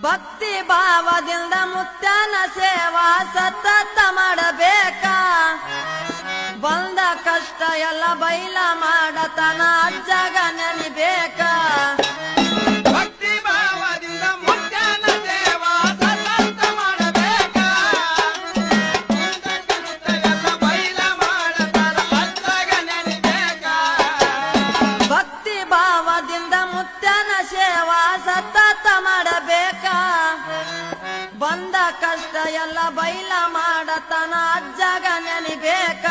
ಭಕ್ತಿ ಭಾವದಿಂದ ಮುತ್ಯನ ಸೇವಾ ಸತತ ಮಾಡಬೇಕ ಬಂದ ಕಷ್ಟ ಎಲ್ಲ ಬೈಲ ಮಾಡತನ ಅಜ್ಜಗ ನೆನಿಬೇಕ ಭಕ್ತಿ ಭಾವದಿಂದ ಮುತ್ಯನ ಸೇವಾ ಸತತ ಮಾಡಬೇಕ ಎಲ್ಲ ಬೈಲ ಮಾಡತನ ಅಜ್ಜಗ ನೆನಿಬೇಕ ಭಕ್ತಿ ಭಾವದಿಂದ ಮುತ್ಯನ ಸೇವಾ ಸತತ ಮಾಡಬೇಕ ಬಂದ ಕಷ್ಟ ಎಲ್ಲ ಬೈಲ ಮಾಡತನ ಅಜ್ಜಗ ನೆನಿಬೇಕ